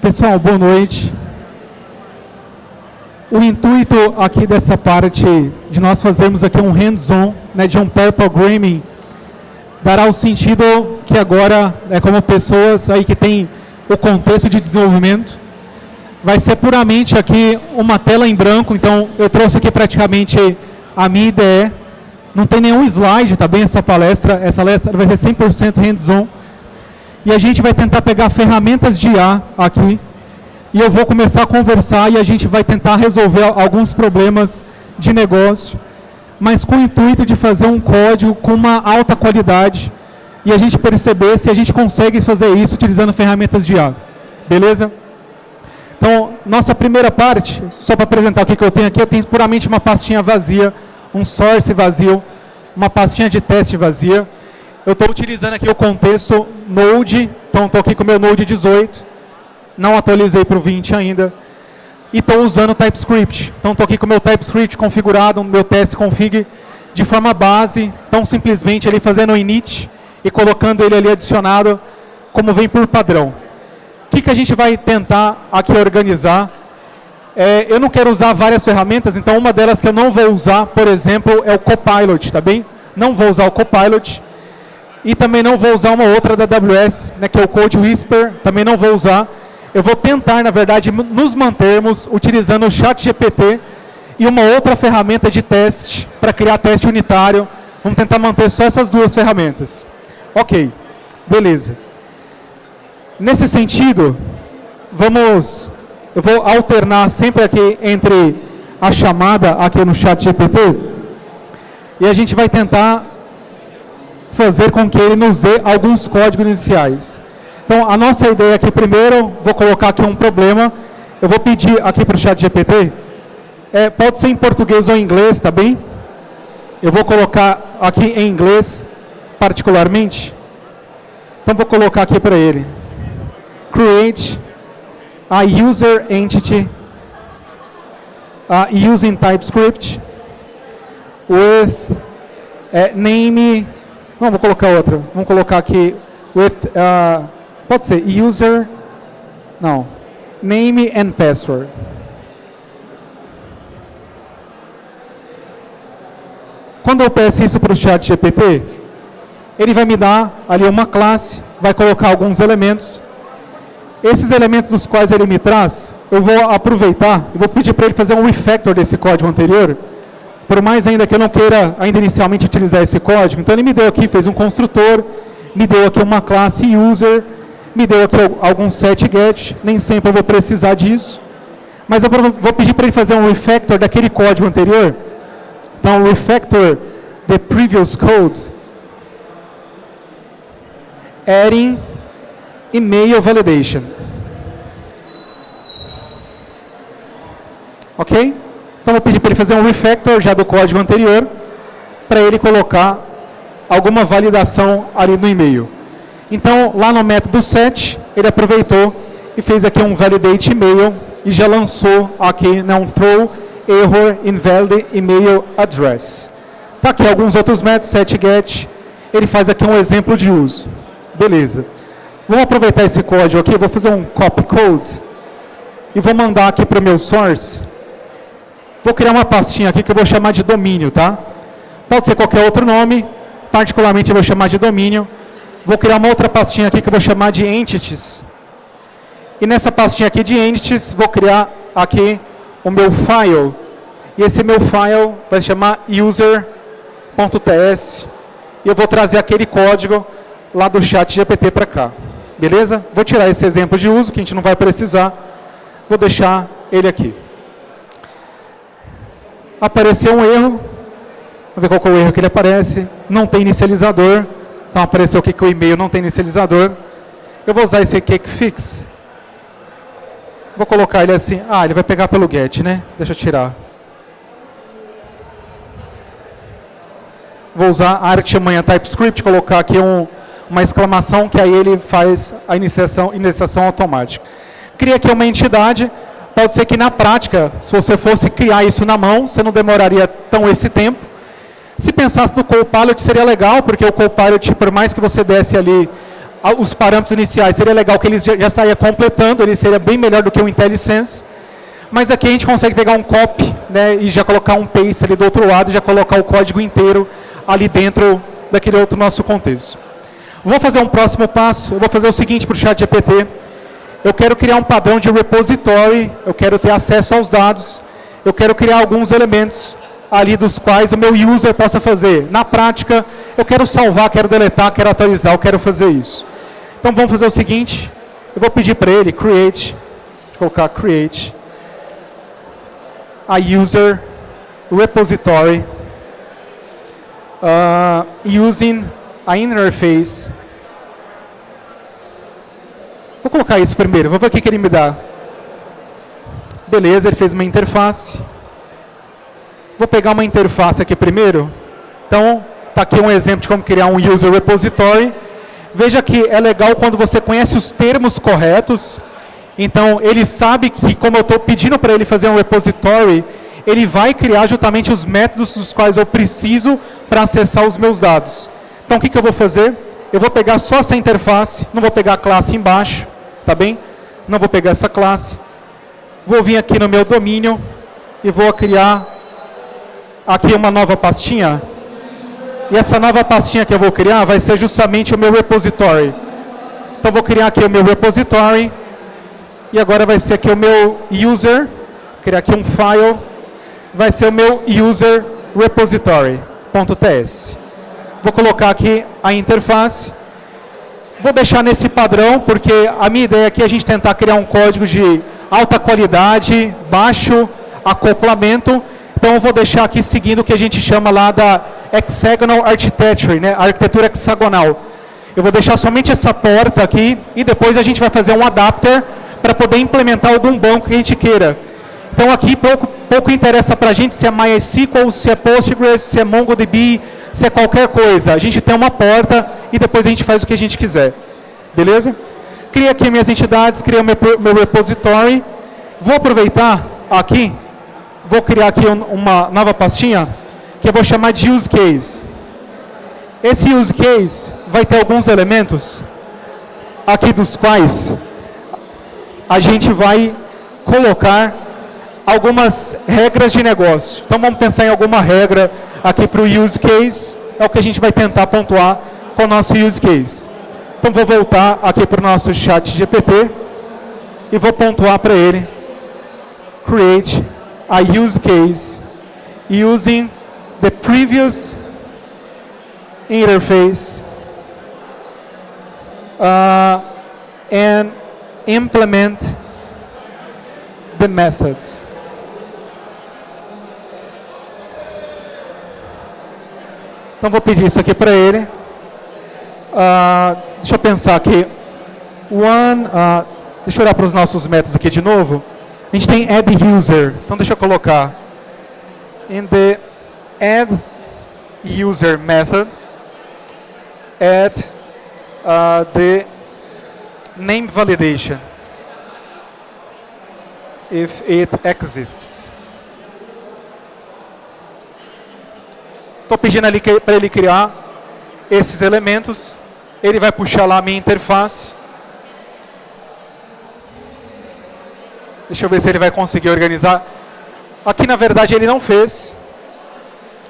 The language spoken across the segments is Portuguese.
Pessoal, boa noite. O intuito aqui dessa parte de nós fazermos aqui um hands-on, né, de um pair programming, dará o sentido que agora, como pessoas aí que tem o contexto de desenvolvimento, vai ser puramente aqui uma tela em branco. Então eu trouxe aqui praticamente a minha IDE, não tem nenhum slide, tá bem, essa palestra vai ser 100% hands-on, e a gente vai tentar pegar ferramentas de IA aqui, e eu vou começar a conversar e a gente vai tentar resolver alguns problemas de negócio, mas com o intuito de fazer um código com uma alta qualidade e a gente perceber se a gente consegue fazer isso utilizando ferramentas de IA. Beleza? Então, nossa primeira parte, só para apresentar o que eu tenho aqui, eu tenho puramente uma pastinha vazia, um source vazio, uma pastinha de teste vazia. Eu estou utilizando aqui o contexto Node, então estou aqui com o meu Node 18, não atualizei para o 20 ainda, e estou usando TypeScript. Então estou aqui com o meu TypeScript configurado, o meu test config de forma base, então simplesmente ali fazendo o init e colocando ele ali adicionado como vem por padrão. O que a gente vai tentar aqui organizar? Eu não quero usar várias ferramentas, então uma delas que eu não vou usar, por exemplo, é o Copilot, tá bem? Não vou usar o Copilot, e também não vou usar uma outra da AWS, né, que é o Code Whisper, também não vou usar. Eu vou tentar, na verdade, nos mantermos utilizando o ChatGPT e uma outra ferramenta de teste para criar teste unitário. Vamos tentar manter só essas duas ferramentas. Ok, beleza. Nesse sentido, eu vou alternar sempre aqui entre a chamada aqui no ChatGPT e a gente vai tentar fazer com que ele nos dê alguns códigos iniciais. Então, a nossa ideia aqui, primeiro, vou colocar aqui um problema. Eu vou pedir aqui para o ChatGPT, pode ser em português ou em inglês, tá bem? Eu vou colocar aqui em inglês, particularmente. Então, vou colocar aqui para ele. Create a user entity using TypeScript with name. Não, vou colocar outra. Vamos colocar aqui with pode ser user, não, name and password. Quando eu peço isso para o ChatGPT, ele vai me dar ali uma classe, vai colocar alguns elementos. Esses elementos dos quais ele me traz, eu vou aproveitar, eu vou pedir para ele fazer um refactor desse código anterior, por mais ainda que eu não queira ainda inicialmente utilizar esse código. Então ele me deu aqui, fez um construtor, me deu aqui uma classe user, me deu aqui algum set get, nem sempre eu vou precisar disso, mas eu vou pedir para ele fazer um refactor daquele código anterior. Então, refactor the previous code, adding email validation. Ok? Então, eu vou pedir para ele fazer um refactor já do código anterior, para ele colocar alguma validação ali no e-mail. Então, lá no método set, ele aproveitou e fez aqui um validate email e já lançou aqui um throw error invalid email address. Tá aqui alguns outros métodos, set get, ele faz aqui um exemplo de uso. Beleza. Vamos aproveitar esse código aqui, vou fazer um copy code e vou mandar aqui para o meu source. Vou criar uma pastinha aqui que eu vou chamar de domínio, tá? Pode ser qualquer outro nome, particularmente eu vou chamar de domínio. Vou criar uma outra pastinha aqui que eu vou chamar de entities. E nessa pastinha aqui de entities, vou criar aqui o meu file. E esse meu file vai chamar user.ts. E eu vou trazer aquele código lá do ChatGPT para cá. Beleza? Vou tirar esse exemplo de uso, que a gente não vai precisar. Vou deixar ele aqui. Apareceu um erro. Vamos ver qual que é o erro que ele aparece. Não tem inicializador. Então apareceu aqui que o e-mail não tem inicializador. Eu vou usar esse cake fix. Vou colocar ele assim. Ele vai pegar pelo get, né? Deixa eu tirar. Vou usar a área que chama TypeScript, colocar aqui uma exclamação, que aí ele faz a iniciação automática. Cria aqui uma entidade. Pode ser que na prática, se você fosse criar isso na mão, você não demoraria tão esse tempo. Se pensasse no Copilot, seria legal, porque o Copilot, por mais que você desse ali os parâmetros iniciais, seria legal que ele já saia completando, ele seria bem melhor do que o IntelliSense. Mas aqui a gente consegue pegar um copy, né, e já colocar um paste ali do outro lado, e já colocar o código inteiro ali dentro daquele outro nosso contexto. Vou fazer um próximo passo, eu vou fazer o seguinte para o ChatGPT. Eu quero criar um padrão de repository, eu quero ter acesso aos dados, eu quero criar alguns elementos ali dos quais o meu user possa fazer. Na prática, eu quero salvar, quero deletar, quero atualizar, eu quero fazer isso. Então vamos fazer o seguinte, eu vou pedir para ele, create, vou colocar create, a user repository, using a interface. Vou colocar isso primeiro, vamos ver o que ele me dá. Beleza, ele fez uma interface. Vou pegar uma interface aqui primeiro. Então, está aqui um exemplo de como criar um user repository. Veja que é legal quando você conhece os termos corretos. Então, ele sabe que, como eu estou pedindo para ele fazer um repository, ele vai criar justamente os métodos dos quais eu preciso para acessar os meus dados. Então, o que eu vou fazer? Eu vou pegar só essa interface, não vou pegar a classe embaixo, tá bem? Não vou pegar essa classe. Vou vir aqui no meu domínio e vou criar aqui uma nova pastinha. E essa nova pastinha que eu vou criar vai ser justamente o meu repository. Então, vou criar aqui o meu repository. E agora vai ser aqui o meu user. Criar aqui um file. Vai ser o meu user repository.ts. Vou colocar aqui a interface. Vou deixar nesse padrão, porque a minha ideia aqui é a gente tentar criar um código de alta qualidade, baixo acoplamento. Então, eu vou deixar aqui seguindo o que a gente chama lá da Hexagonal Architecture, né? A arquitetura hexagonal. Eu vou deixar somente essa porta aqui e depois a gente vai fazer um adapter para poder implementar algum banco que a gente queira. Então, aqui pouco interessa para a gente se é MySQL, se é Postgres, se é MongoDB, se é qualquer coisa. A gente tem uma porta e depois a gente faz o que a gente quiser. Beleza? Criei aqui minhas entidades, criei o meu repository. Vou aproveitar aqui, vou criar aqui uma nova pastinha, que eu vou chamar de use case. Esse use case vai ter alguns elementos, aqui dos quais a gente vai colocar algumas regras de negócio. Então, vamos pensar em alguma regra aqui para o use case, é o que a gente vai tentar pontuar com o nosso use case. Então, vou voltar aqui para o nosso chat GPT e vou pontuar para ele, create a use case using the previous interface and implement the methods. Então, vou pedir isso aqui para ele. Deixa eu pensar aqui. Deixa eu olhar para os nossos métodos aqui de novo. A gente tem add user. Então, deixa eu colocar. In the add user method, add the name validation, if it exists. Estou pedindo ali para ele criar esses elementos. Ele vai puxar lá a minha interface. Deixa eu ver se ele vai conseguir organizar. Aqui, na verdade, ele não fez.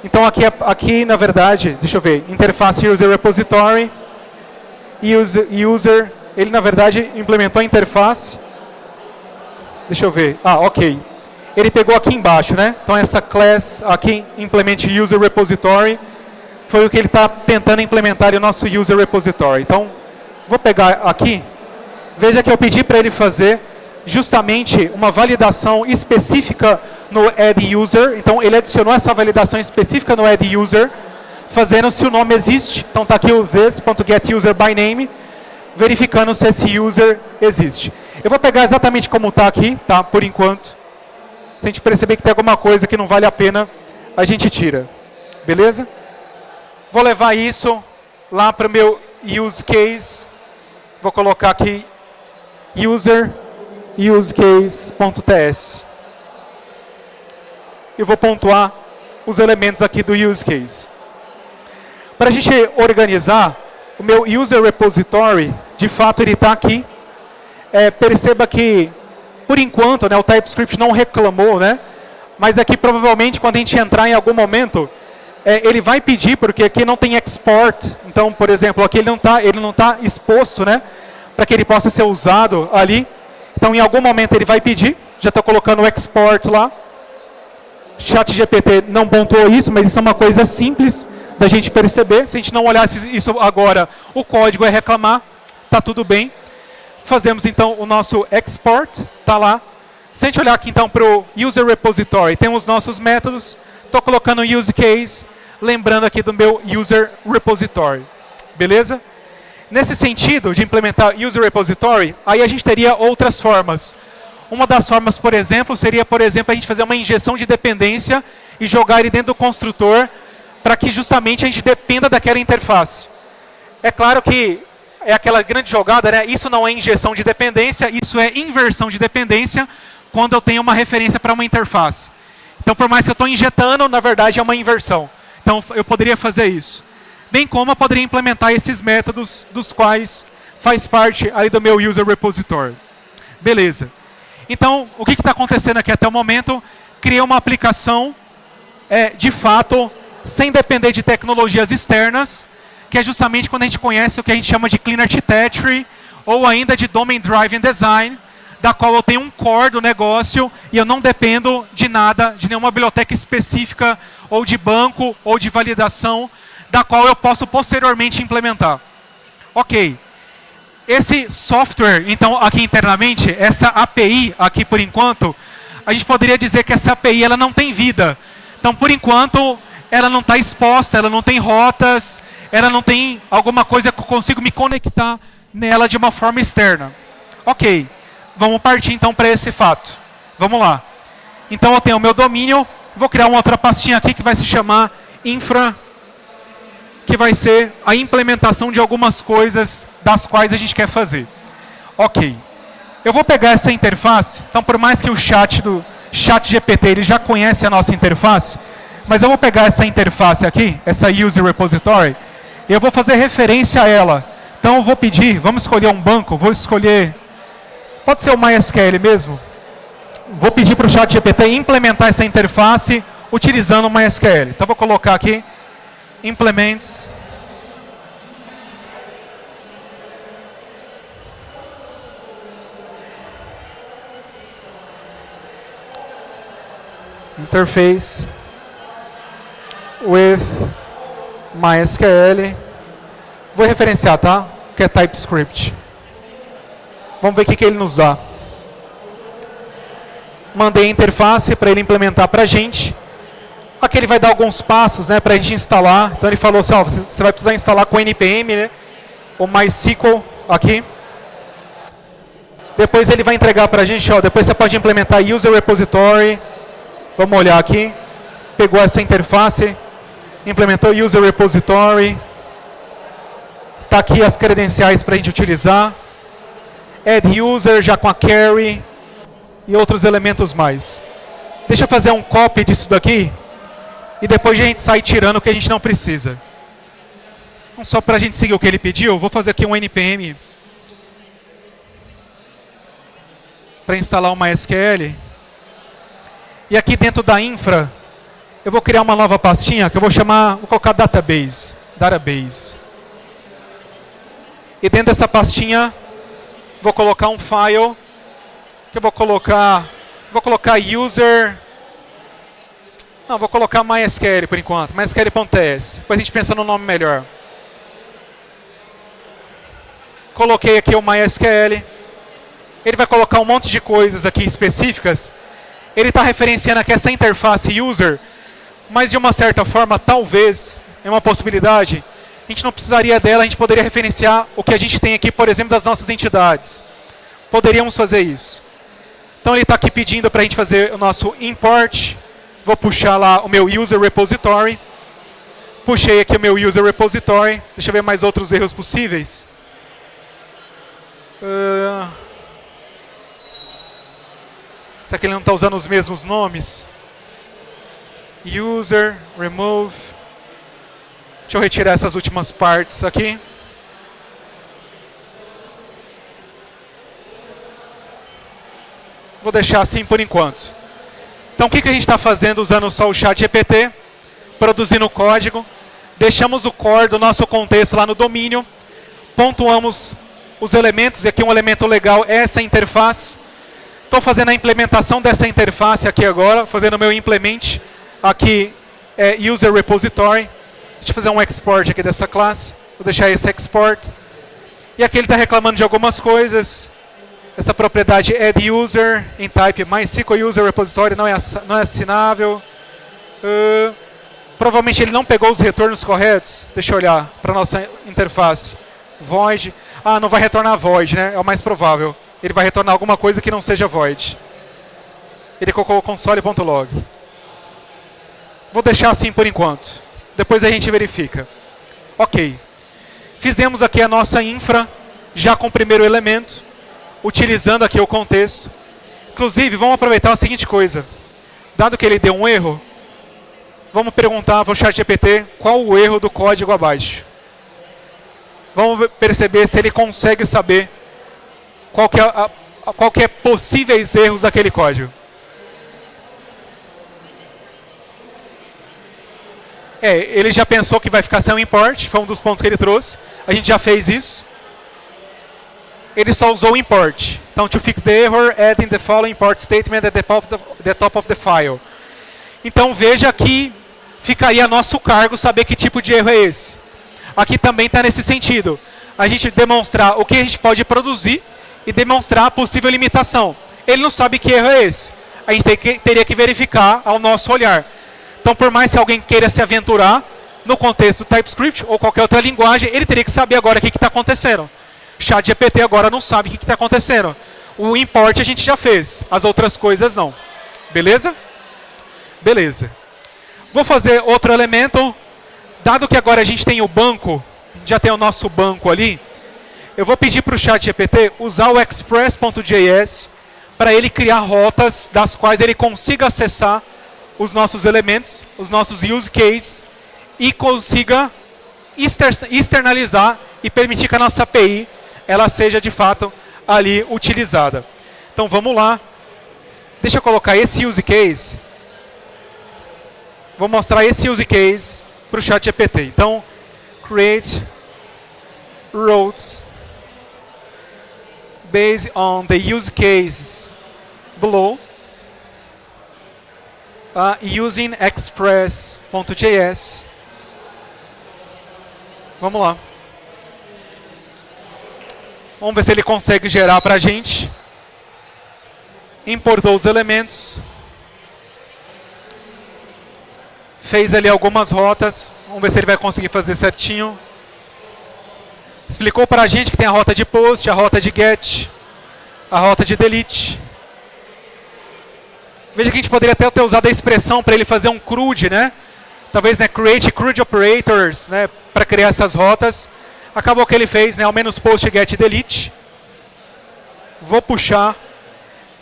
Então, aqui na verdade, deixa eu ver, interface user repository, user, ele, na verdade, implementou a interface. Deixa eu ver, ok. Ele pegou aqui embaixo, né? Então, essa class aqui, implement user repository, foi o que ele está tentando implementar em nosso user repository. Então, vou pegar aqui, veja que eu pedi para ele fazer justamente uma validação específica no add user. Então, ele adicionou essa validação específica no add user, fazendo se o nome existe. Então, está aqui o this.getUserByName, verificando se esse user existe. Eu vou pegar exatamente como está aqui, tá? Por enquanto. Se a gente perceber que tem alguma coisa que não vale a pena, a gente tira. Beleza? Vou levar isso lá para o meu use case. Vou colocar aqui usecase.ts. E vou pontuar os elementos aqui do use case. Para a gente organizar, o meu user repository, de fato ele está aqui. Perceba que, por enquanto, né, o TypeScript não reclamou, né? Mas aqui provavelmente quando a gente entrar em algum momento, ele vai pedir, porque aqui não tem export. Então, por exemplo, aqui ele não tá exposto, né? Para que ele possa ser usado ali. Então, em algum momento ele vai pedir. Já estou colocando o export lá. ChatGPT não pontuou isso, mas isso é uma coisa simples da gente perceber. Se a gente não olhasse isso agora, o código é reclamar. Está tudo bem. Fazemos então o nosso export. Está lá. Se a gente olhar aqui então para o user repository, tem os nossos métodos. Estou colocando o use case, lembrando aqui do meu user repository. Beleza? Nesse sentido de implementar user repository, aí a gente teria outras formas. Uma das formas, por exemplo, seria, a gente fazer uma injeção de dependência e jogar ele dentro do construtor para que justamente a gente dependa daquela interface. É claro que é aquela grande jogada, né? Isso não é injeção de dependência, isso é inversão de dependência quando eu tenho uma referência para uma interface. Então, por mais que eu estou injetando, na verdade é uma inversão. Então, eu poderia fazer isso. Bem como eu poderia implementar esses métodos, dos quais faz parte aí do meu user repository. Beleza. Então, o que está acontecendo aqui até o momento? Criei uma aplicação, de fato, sem depender de tecnologias externas, que é justamente quando a gente conhece o que a gente chama de Clean Architecture, ou ainda de Domain Driven Design, da qual eu tenho um core do negócio e eu não dependo de nada, de nenhuma biblioteca específica, ou de banco, ou de validação, da qual eu posso posteriormente implementar. Ok. Esse software, então, aqui internamente, essa API aqui por enquanto, a gente poderia dizer que essa API ela não tem vida. Então, por enquanto, ela não está exposta, ela não tem rotas, ela não tem alguma coisa que eu consigo me conectar nela de uma forma externa. Ok. Vamos partir então para esse fato. Vamos lá. Então eu tenho o meu domínio, vou criar uma outra pastinha aqui que vai se chamar infra, que vai ser a implementação de algumas coisas das quais a gente quer fazer. Ok. Eu vou pegar essa interface, então por mais que o chat do ChatGPT ele já conhece a nossa interface, mas eu vou pegar essa interface aqui, essa user repository, e eu vou fazer referência a ela. Então eu vou pedir, vamos escolher um banco, vou escolher, pode ser o MySQL mesmo. Vou pedir para o ChatGPT implementar essa interface utilizando o MySQL. Então vou colocar aqui, implements, interface with MySQL. Vou referenciar, tá? Que é TypeScript. Vamos ver o que ele nos dá. Mandei a interface para ele implementar para a gente. Aqui ele vai dar alguns passos, né, para a gente instalar. Então ele falou assim, ó, você vai precisar instalar com NPM, né, o MySQL aqui. Depois ele vai entregar para a gente, ó, depois você pode implementar User Repository. Vamos olhar aqui. Pegou essa interface, implementou User Repository. Está aqui as credenciais para a gente utilizar. Add User já com a Carry e outros elementos mais. Deixa eu fazer um copy disso daqui e depois a gente sai tirando o que a gente não precisa. Então, só para a gente seguir o que ele pediu, vou fazer aqui um NPM para instalar o MySQL. E aqui dentro da infra, eu vou criar uma nova pastinha que eu vou chamar, vou colocar Database. E dentro dessa pastinha, vou colocar um file que eu vou colocar user. Não, vou colocar MySQL por enquanto, MySQL.ts. Depois a gente pensa no nome melhor. Coloquei aqui o MySQL. Ele vai colocar um monte de coisas aqui específicas. Ele está referenciando aqui essa interface user, mas de uma certa forma, talvez, é uma possibilidade, a gente não precisaria dela, a gente poderia referenciar o que a gente tem aqui, por exemplo, das nossas entidades. Poderíamos fazer isso. Então ele está aqui pedindo para a gente fazer o nosso import. Vou puxar lá o meu user repository. Puxei aqui o meu user repository. Deixa eu ver mais outros erros possíveis. Será que ele não está usando os mesmos nomes? User, remove. Deixa eu retirar essas últimas partes aqui. Vou deixar assim por enquanto. Então o que a gente está fazendo usando só o ChatGPT? Produzindo código. Deixamos o core do nosso contexto lá no domínio. Pontuamos os elementos. E aqui um elemento legal é essa interface. Estou fazendo a implementação dessa interface aqui agora. Fazendo o meu implement. Aqui é User Repository. Deixa eu fazer um export aqui dessa classe. Vou deixar esse export. E aqui ele está reclamando de algumas coisas. Essa propriedade add user em type MySQL user repository não é assinável. Provavelmente ele não pegou os retornos corretos. Deixa eu olhar para a nossa interface. Void. Ah, não vai retornar void, né? É o mais provável. Ele vai retornar alguma coisa que não seja void. Ele colocou console.log. Vou deixar assim por enquanto. Depois a gente verifica. Ok. Fizemos aqui a nossa infra, já com o primeiro elemento, utilizando aqui o contexto. Inclusive, vamos aproveitar a seguinte coisa. Dado que ele deu um erro, vamos perguntar para o ChatGPT qual o erro do código abaixo. Vamos perceber se ele consegue saber qual que é possíveis erros daquele código. Ele já pensou que vai ficar sem o import, foi um dos pontos que ele trouxe. A gente já fez isso. Ele só usou o import. Então, to fix the error, adding the following import statement at the top of the file. Então, veja que ficaria a nosso cargo saber que tipo de erro é esse. Aqui também está nesse sentido. A gente demonstrar o que a gente pode produzir e demonstrar a possível limitação. Ele não sabe que erro é esse. A gente teria que verificar ao nosso olhar. Então, por mais que alguém queira se aventurar no contexto do TypeScript ou qualquer outra linguagem, ele teria que saber agora o que está acontecendo. ChatGPT agora não sabe o que está acontecendo. O import a gente já fez, as outras coisas não. Beleza? Beleza. Vou fazer outro elemento. Dado que agora a gente tem o banco, já tem o nosso banco ali, eu vou pedir para o ChatGPT usar o express.js para ele criar rotas das quais ele consiga acessar os nossos elementos, os nossos use cases, e consiga externalizar e permitir que a nossa API ela seja de fato ali utilizada. Então vamos lá. Deixa eu colocar esse use case. Vou mostrar esse use case para o ChatGPT. Então, create routes based on the use cases below. Using express.js. Vamos lá. Vamos ver se ele consegue gerar para a gente. Importou os elementos. Fez ali algumas rotas. Vamos ver se ele vai conseguir fazer certinho. Explicou para a gente que tem a rota de post, a rota de get, a rota de delete. Veja que a gente poderia até ter usado a expressão para ele fazer um CRUD, né? Talvez, né, create CRUD operators, né, para criar essas rotas. Acabou que ele fez, né, ao menos post, get e delete. Vou puxar.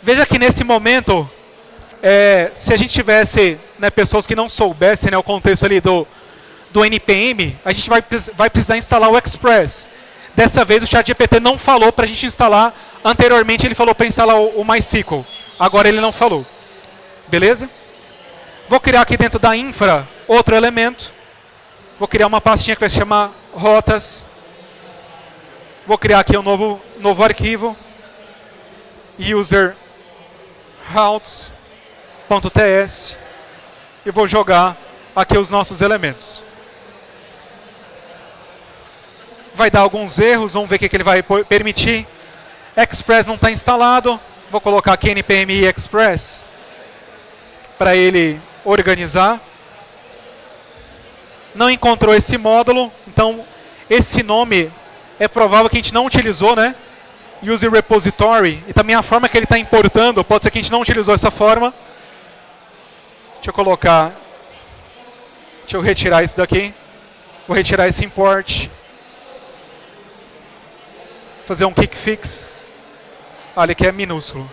Veja que nesse momento, se a gente tivesse, né, pessoas que não soubessem, né, o contexto ali do NPM, a gente vai precisar instalar o Express. Dessa vez o ChatGPT não falou para a gente instalar. Anteriormente ele falou para instalar o MySQL. Agora ele não falou. Beleza? Vou criar aqui dentro da infra outro elemento. Vou criar uma pastinha que vai se chamar rotas. Vou criar aqui um novo arquivo. User routes.ts. E vou jogar aqui os nossos elementos. Vai dar alguns erros, vamos ver o que ele vai permitir. Express não está instalado. Vou colocar aqui npm express para ele organizar. Não encontrou esse módulo, então esse nome é provável que a gente não utilizou, né? Use repository, e também a forma que ele está importando, pode ser que a gente não utilizou essa forma. Deixa eu retirar isso daqui. Vou retirar esse import. Fazer um kick fix. Olha que é minúsculo.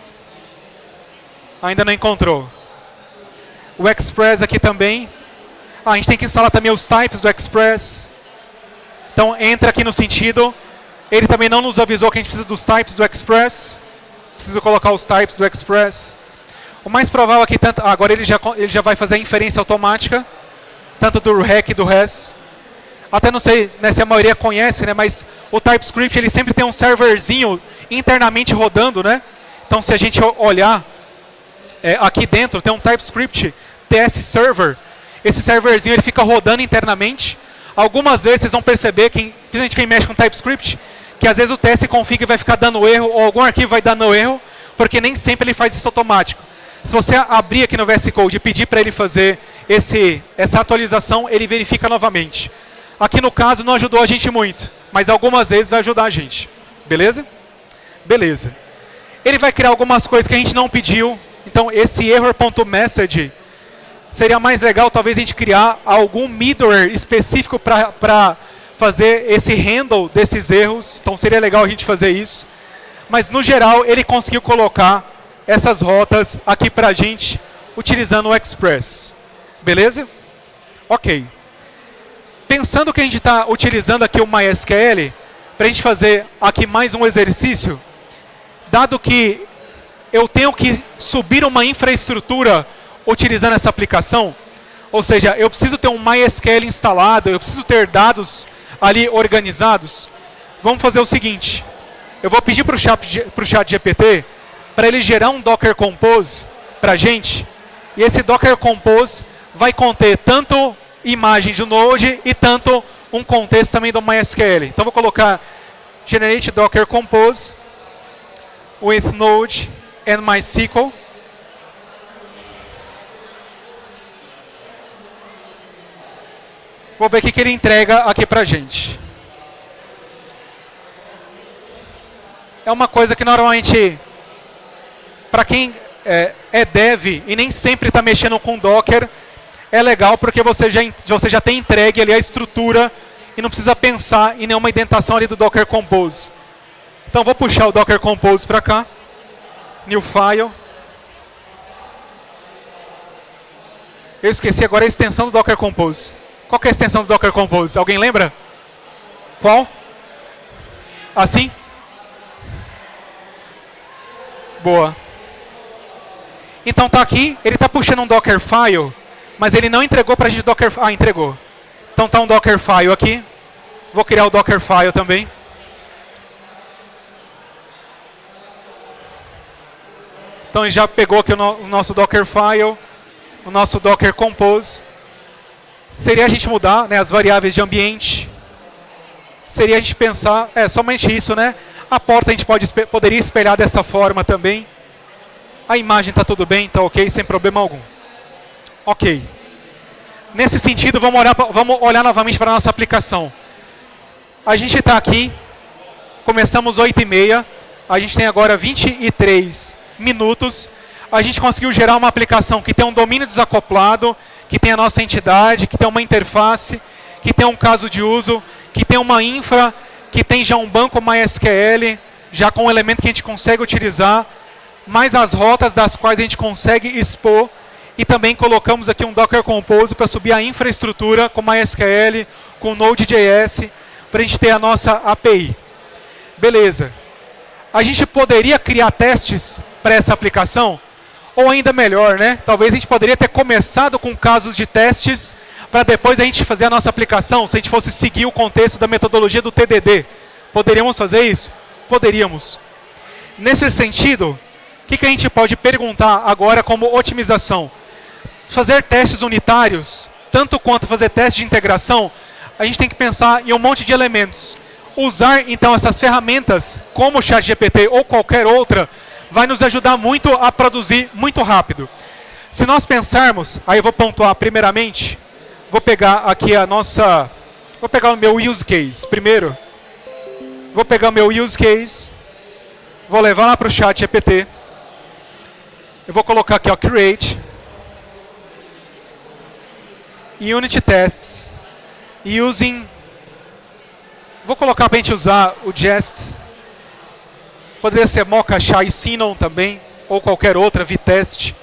Ainda não encontrou. O Express aqui também. A gente tem que instalar também os types do Express. Então entra aqui no sentido. Ele também não nos avisou que a gente precisa dos types do Express. preciso colocar os types do Express. O mais provável aqui, agora ele já vai fazer a inferência automática, tanto do REC e do RES. Até não sei, né, se a maioria conhece, né, mas o TypeScript ele sempre tem um serverzinho internamente rodando, né? Então se a gente olhar aqui dentro, tem um TypeScript TS Server. Esse serverzinho ele fica rodando internamente. Algumas vezes vocês vão perceber, principalmente quem mexe com TypeScript, que às vezes o tsconfig vai ficar dando erro, ou algum arquivo vai dando erro, porque nem sempre ele faz isso automático. Se você abrir aqui no VS Code e pedir para ele fazer essa atualização, ele verifica novamente. Aqui no caso não ajudou a gente muito, mas algumas vezes vai ajudar a gente. Beleza? Beleza. Ele vai criar algumas coisas que a gente não pediu. Então esse error.message seria mais legal talvez a gente criar algum middleware específico para fazer esse handle desses erros. Então seria legal a gente fazer isso. Mas no geral ele conseguiu colocar essas rotas aqui para a gente utilizando o Express. Beleza? Ok. Pensando que a gente está utilizando aqui o MySQL, para a gente fazer aqui mais um exercício, dado que eu tenho que subir uma infraestrutura utilizando essa aplicação, ou seja, eu preciso ter um MySQL instalado, eu preciso ter dados ali organizados, vamos fazer o seguinte, eu vou pedir para o ChatGPT para ele gerar um Docker Compose para a gente, e esse Docker Compose vai conter tanto imagem de Node e tanto um contexto também do MySQL. Então vou colocar Generate Docker Compose with Node and MySQL. Vou ver o que ele entrega aqui pra gente. É uma coisa que normalmente, para quem é dev e nem sempre está mexendo com Docker, é legal porque você já tem entregue ali a estrutura e não precisa pensar em nenhuma indentação ali do Docker Compose. Então vou puxar o Docker Compose para cá. New File. Eu esqueci agora a extensão do Docker Compose. Qual que é a extensão do Docker Compose? Alguém lembra? Qual? Assim? Boa. Então tá aqui, ele está puxando um Dockerfile, mas ele não entregou para a gente Dockerfile. Ah, entregou. Então tá um Dockerfile aqui. Vou criar o Dockerfile também. Então ele já pegou aqui o nosso Dockerfile, o nosso Docker Compose. Seria a gente mudar, né, as variáveis de ambiente. Seria a gente pensar, somente isso, né? A porta a gente poderia espelhar dessa forma também. A imagem está tudo bem, está ok, sem problema algum. Ok. Nesse sentido, vamos olhar novamente para a nossa aplicação. A gente está aqui, começamos 8h30, a gente tem agora 23 minutos. A gente conseguiu gerar uma aplicação que tem um domínio desacoplado, que tem a nossa entidade, que tem uma interface, que tem um caso de uso, que tem uma infra, que tem já um banco MySQL, já com um elemento que a gente consegue utilizar, mais as rotas das quais a gente consegue expor, e também colocamos aqui um Docker Compose para subir a infraestrutura com MySQL, com Node.js, para a gente ter a nossa API. Beleza. A gente poderia criar testes para essa aplicação? Ou ainda melhor, né? Talvez a gente poderia ter começado com casos de testes para depois a gente fazer a nossa aplicação, se a gente fosse seguir o contexto da metodologia do TDD. Poderíamos fazer isso? Poderíamos. Nesse sentido, o que a gente pode perguntar agora como otimização? Fazer testes unitários, tanto quanto fazer testes de integração, a gente tem que pensar em um monte de elementos. Usar, então, essas ferramentas, como o ChatGPT ou qualquer outra, vai nos ajudar muito a produzir muito rápido. Se nós pensarmos, aí eu vou pontuar primeiramente, vou pegar aqui vou pegar o meu use case primeiro, vou pegar o meu use case, vou levar lá para o ChatGPT, eu vou colocar aqui, ó, create, unit tests, using, vou colocar para a gente usar o Jest, poderia ser Mocha, Shai, Sinon também, ou qualquer outra, Vitest.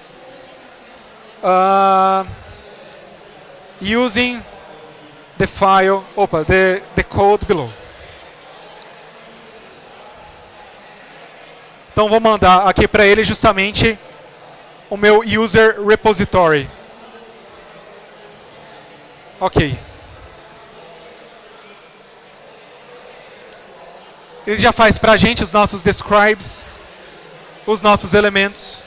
Using the file, the code below. Então vou mandar aqui para ele justamente o meu user repository. Ok. Ele já faz para a gente os nossos describes, os nossos elementos.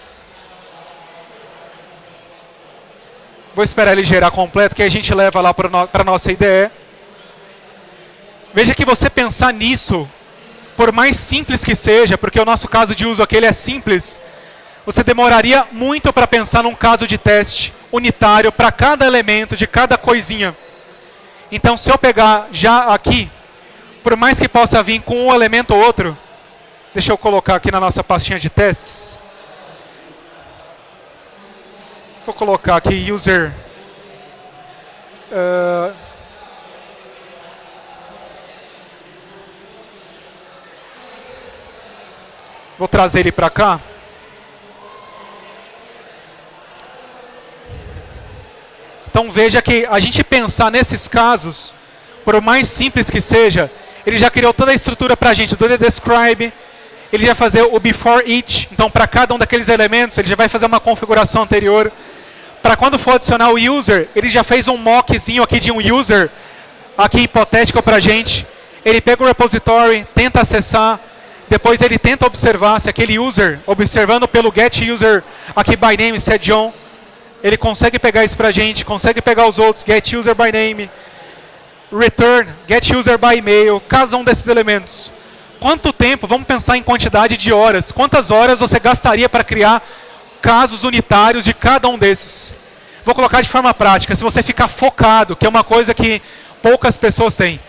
Vou esperar ele gerar completo, que aí a gente leva lá para a nossa IDE. Veja que você pensar nisso, por mais simples que seja, porque o nosso caso de uso aqui ele é simples, você demoraria muito para pensar num caso de teste unitário para cada elemento, de cada coisinha. Então, se eu pegar já aqui, por mais que possa vir com um elemento ou outro, deixa eu colocar aqui na nossa pastinha de testes. Vou colocar aqui user... vou trazer ele para cá. Então veja que a gente pensar nesses casos, por mais simples que seja, ele já criou toda a estrutura para a gente, do describe, ele vai fazer o before each, então para cada um daqueles elementos, ele já vai fazer uma configuração anterior. Para quando for adicionar o user, ele já fez um mockzinho aqui de um user, aqui hipotético para a gente. Ele pega o repository, tenta acessar, depois ele tenta observar se aquele user, observando pelo get user aqui by name, se é John, ele consegue pegar isso para a gente, consegue pegar os outros, get user by name, return, get user by email, cada um desses elementos. Quanto tempo, vamos pensar em quantidade de horas, quantas horas você gastaria para criar casos unitários de cada um desses? Vou colocar de forma prática, se você ficar focado, que é uma coisa que poucas pessoas têm.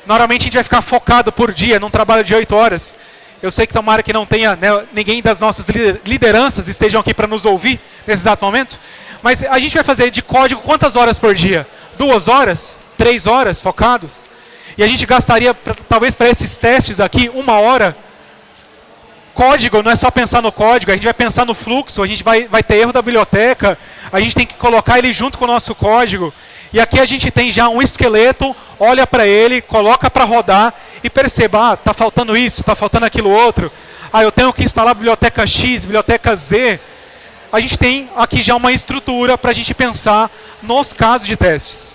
Normalmente a gente vai ficar focado por dia, num trabalho de 8 horas. Eu sei que tomara que não tenha, né, ninguém das nossas lideranças estejam aqui para nos ouvir nesse exato momento. Mas a gente vai fazer de código quantas horas por dia? 2 horas? 3 horas focados? E a gente gastaria, talvez para esses testes aqui, 1 hora. Código não é só pensar no código, a gente vai pensar no fluxo, a gente vai ter erro da biblioteca, a gente tem que colocar ele junto com o nosso código. E aqui a gente tem já um esqueleto, olha para ele, coloca para rodar e perceba, está faltando isso, está faltando aquilo outro. Eu tenho que instalar a biblioteca X, biblioteca Z. A gente tem aqui já uma estrutura para a gente pensar nos casos de testes.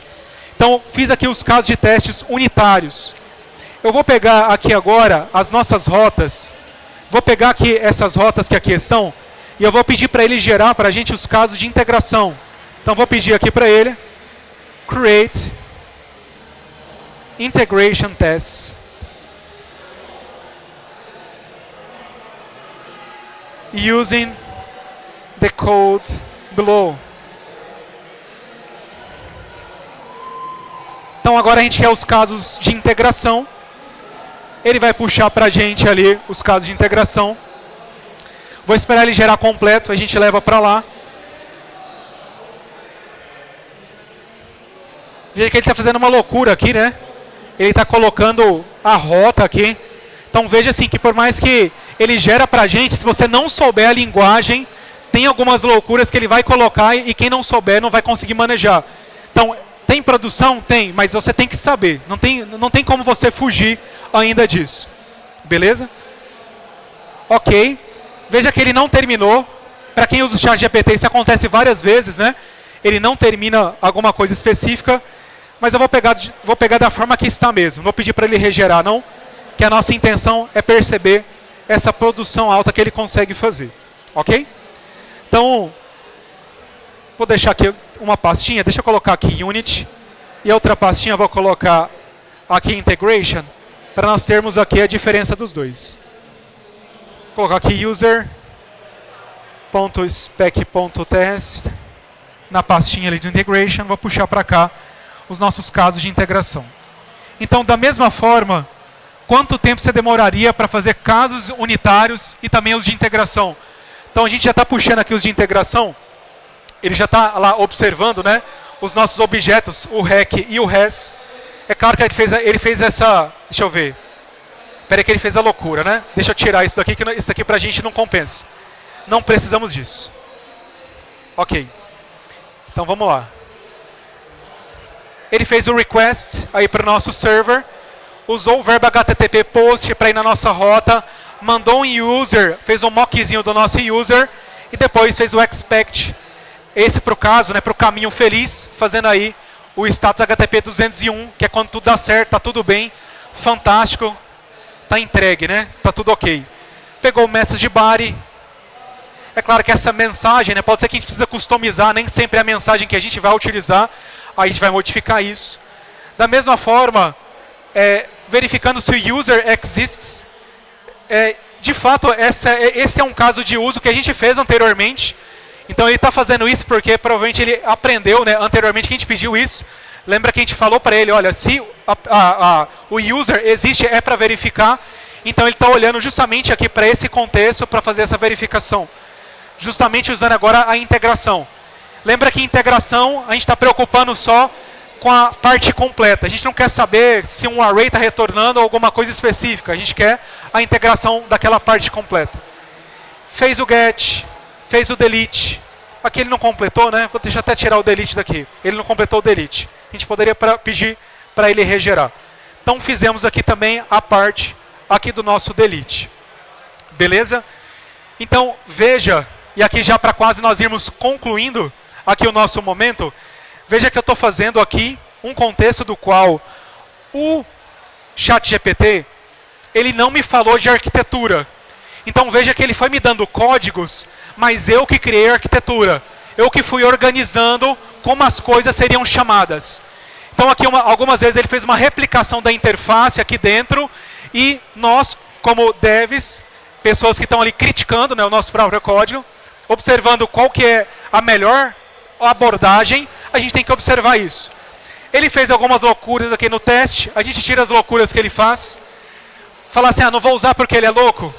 Então, fiz aqui os casos de testes unitários. Eu vou pegar aqui agora as nossas rotas. Vou pegar aqui essas rotas que aqui estão e eu vou pedir para ele gerar para a gente os casos de integração. Então, vou pedir aqui para ele, create integration tests using the code below. Então agora a gente quer os casos de integração. Ele vai puxar para a gente ali os casos de integração. Vou esperar ele gerar completo, a gente leva para lá. Veja que ele está fazendo uma loucura aqui, né? Ele está colocando a rota aqui. Então veja assim que por mais que ele gera para a gente, se você não souber a linguagem, tem algumas loucuras que ele vai colocar e quem não souber não vai conseguir manejar. Então, tem produção? Tem, mas você tem que saber. Não tem como você fugir ainda disso. Beleza? Ok. Veja que ele não terminou. Para quem usa o ChatGPT, isso acontece várias vezes, né? Ele não termina alguma coisa específica, mas eu vou pegar da forma que está mesmo. Não vou pedir para ele regerar, não. Que a nossa intenção é perceber essa produção alta que ele consegue fazer. Ok? Então, vou deixar aqui uma pastinha, deixa eu colocar aqui Unity, e a outra pastinha eu vou colocar aqui Integration, para nós termos aqui a diferença dos dois. Vou colocar aqui user.spec.test, na pastinha ali de Integration, vou puxar para cá os nossos casos de integração. Então, da mesma forma, quanto tempo você demoraria para fazer casos unitários e também os de integração? Então, a gente já está puxando aqui os de integração. Ele já está lá observando, né, os nossos objetos, o rec e o res. É claro que ele fez essa... Deixa eu ver. Espera que ele fez a loucura, né? Deixa eu tirar isso daqui, que isso aqui para a gente não compensa. Não precisamos disso. Ok. Então, vamos lá. Ele fez o request aí para o nosso server. Usou o verbo HTTP post para ir na nossa rota. mandou um user, fez um mockzinho do nosso user e depois fez o expect, esse para o caso, né, para o caminho feliz, fazendo aí o status HTTP 201, que é quando tudo dá certo, tá tudo bem, fantástico, tá entregue, né? Tá tudo ok. Pegou o message body. É claro que essa mensagem, né, pode ser que a gente precisa customizar, nem sempre é a mensagem que a gente vai utilizar, aí a gente vai modificar isso. Da mesma forma, verificando se o user exists, de fato, esse é um caso de uso que a gente fez anteriormente. Então ele está fazendo isso porque provavelmente ele aprendeu, né, anteriormente que a gente pediu isso. Lembra que a gente falou para ele, olha, se o user existe, é para verificar. Então ele está olhando justamente aqui para esse contexto para fazer essa verificação. Justamente usando agora a integração. Lembra que integração a gente está preocupando só com a parte completa. A gente não quer saber se um array está retornando alguma coisa específica. A gente quer a integração daquela parte completa. Fez o get, fez o delete. Aqui ele não completou, né? Vou deixar até tirar o delete daqui. Ele não completou o delete. A gente poderia pedir para ele regerar. Então fizemos aqui também a parte aqui do nosso delete. Beleza? Então veja, e aqui já para quase nós irmos concluindo aqui o nosso momento, veja que eu estou fazendo aqui um contexto do qual o ChatGPT, ele não me falou de arquitetura. Então veja que ele foi me dando códigos, mas eu que criei a arquitetura. Eu que fui organizando como as coisas seriam chamadas. Então aqui algumas vezes ele fez uma replicação da interface aqui dentro, e nós, como devs, pessoas que estão ali criticando, né, o nosso próprio código, observando qual que é a melhor abordagem, a gente tem que observar isso. Ele fez algumas loucuras aqui no teste, a gente tira as loucuras que ele faz. Falar assim, não vou usar porque ele é louco?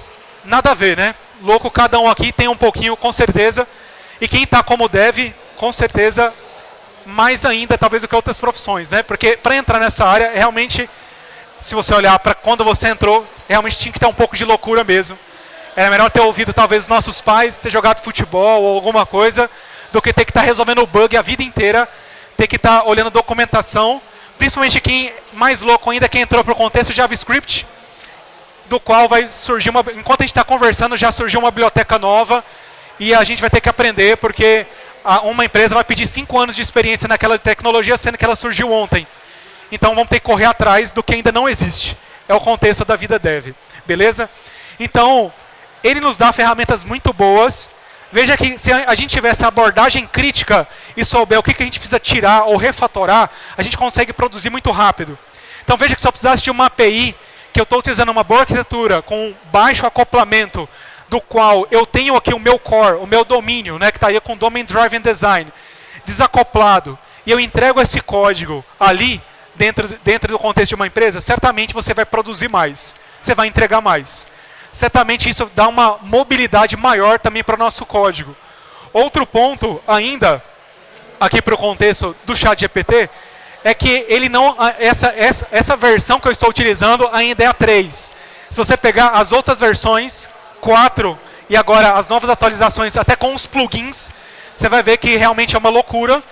Nada a ver, né? Louco, cada um aqui tem um pouquinho, com certeza. E quem está como dev, com certeza, mais ainda, talvez, do que outras profissões, né? Porque para entrar nessa área, realmente, se você olhar para quando você entrou, realmente tinha que ter um pouco de loucura mesmo. Era melhor ter ouvido, talvez, os nossos pais, ter jogado futebol ou alguma coisa, do que ter que estar resolvendo o bug a vida inteira, ter que estar olhando documentação, principalmente quem mais louco ainda, quem entrou para o contexto JavaScript, do qual vai surgir enquanto a gente está conversando, já surgiu uma biblioteca nova, e a gente vai ter que aprender, porque uma empresa vai pedir 5 anos de experiência naquela tecnologia, sendo que ela surgiu ontem. Então vamos ter que correr atrás do que ainda não existe. É o contexto da vida dev. Beleza? Então, ele nos dá ferramentas muito boas. Veja que se a gente tiver essa abordagem crítica e souber o que a gente precisa tirar ou refatorar, a gente consegue produzir muito rápido. Então veja que se eu precisasse de uma API, que eu estou utilizando uma boa arquitetura, com baixo acoplamento, do qual eu tenho aqui o meu core, o meu domínio, né, que está aí com Domain Driven Design, desacoplado, e eu entrego esse código ali, dentro do contexto de uma empresa, certamente você vai produzir mais, você vai entregar mais. Certamente isso dá uma mobilidade maior também para o nosso código. Outro ponto ainda, aqui para o contexto do ChatGPT, é que ele não, essa versão que eu estou utilizando ainda é a 3. Se você pegar as outras versões, 4, e agora as novas atualizações, até com os plugins, você vai ver que realmente é uma loucura,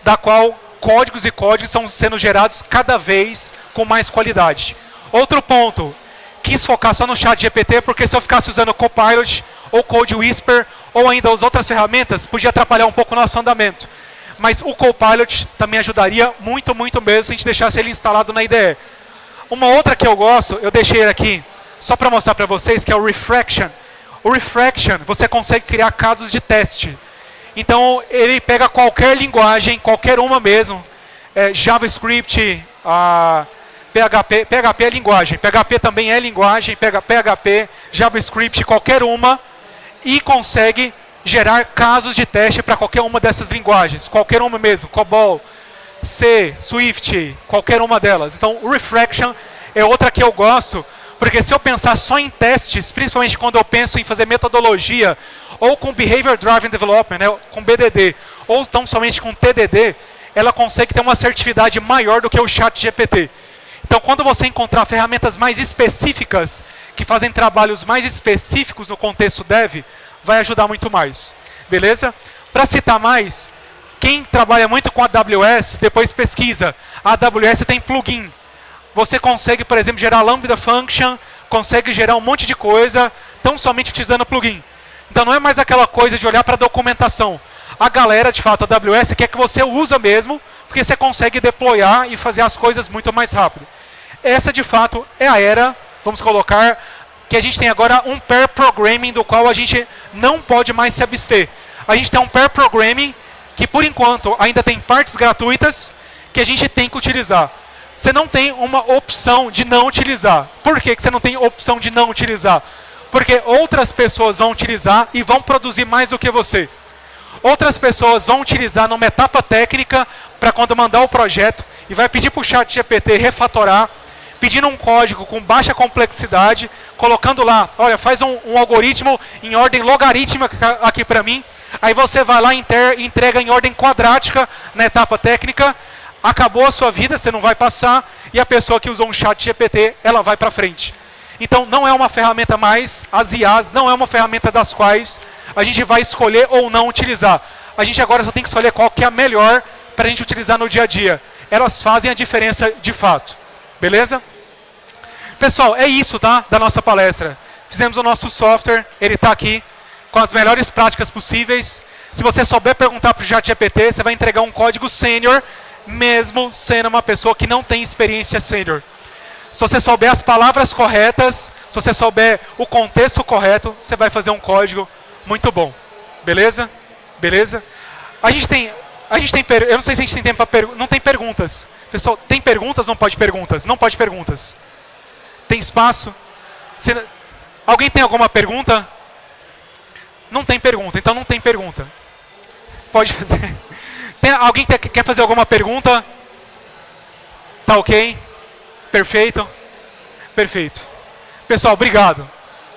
da qual códigos e códigos estão sendo gerados cada vez com mais qualidade. Outro ponto, quis focar só no ChatGPT, porque se eu ficasse usando o Copilot, ou Code Whisper, ou ainda as outras ferramentas, podia atrapalhar um pouco o nosso andamento. Mas o Copilot também ajudaria muito, muito mesmo, se a gente deixasse ele instalado na IDE. Uma outra que eu gosto, eu deixei aqui, só para mostrar para vocês, que é o Refraction. O Refraction, você consegue criar casos de teste. Então, ele pega qualquer linguagem, qualquer uma mesmo, JavaScript, PHP é linguagem, PHP também é linguagem, PHP, JavaScript, qualquer uma, e consegue gerar casos de teste para qualquer uma dessas linguagens, qualquer uma mesmo, COBOL, C, Swift, qualquer uma delas. Então, o Refraction é outra que eu gosto, porque se eu pensar só em testes, principalmente quando eu penso em fazer metodologia, ou com Behavior Driven Development, né, com BDD, ou tão somente com TDD, ela consegue ter uma assertividade maior do que o ChatGPT. Então, quando você encontrar ferramentas mais específicas, que fazem trabalhos mais específicos no contexto dev, vai ajudar muito mais. Beleza? Para citar mais, quem trabalha muito com a AWS, depois pesquisa. A AWS tem plugin. Você consegue, por exemplo, gerar Lambda Function consegue gerar um monte de coisa tão somente utilizando o plugin. Então não é mais aquela coisa de olhar para a documentação. A galera, de fato, a AWS quer que você usa mesmo, porque você consegue deployar e fazer as coisas muito mais rápido. Essa, de fato, é a era, vamos colocar, que a gente tem agora um pair programming do qual a gente não pode mais se abster. A gente tem um pair programming que, por enquanto, ainda tem partes gratuitas que a gente tem que utilizar. Você não tem uma opção de não utilizar. Por que você não tem opção de não utilizar? Porque outras pessoas vão utilizar e vão produzir mais do que você. Outras pessoas vão utilizar numa etapa técnica para quando mandar o projeto e vai pedir para o ChatGPT refatorar, pedindo um código com baixa complexidade, colocando lá, olha, faz um algoritmo em ordem logarítmica aqui para mim. Aí você vai lá e entrega em ordem quadrática na etapa técnica. Acabou a sua vida, você não vai passar, e a pessoa que usou um ChatGPT, ela vai para frente. Então, não é uma ferramenta mais, as IAs não é uma ferramenta das quais a gente vai escolher ou não utilizar. A gente agora só tem que escolher qual que é a melhor para a gente utilizar no dia a dia. Elas fazem a diferença de fato. Beleza? Pessoal, é isso, tá? Da nossa palestra. Fizemos o nosso software, ele está aqui, com as melhores práticas possíveis. Se você souber perguntar para o ChatGPT, você vai entregar um código sênior, mesmo sendo uma pessoa que não tem experiência sênior. Se você souber as palavras corretas, se você souber o contexto correto, você vai fazer um código muito bom. Beleza? Beleza? Eu não sei se a gente tem tempo para perguntas. Não tem perguntas. Pessoal, tem perguntas ou não pode perguntas? Não pode perguntas. Tem espaço? Alguém tem alguma pergunta? Não tem pergunta, então não tem pergunta. Pode fazer. Alguém quer fazer alguma pergunta? Tá ok? Perfeito? Perfeito. Pessoal, obrigado.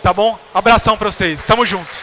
Tá bom? Abração para vocês. Tamo junto.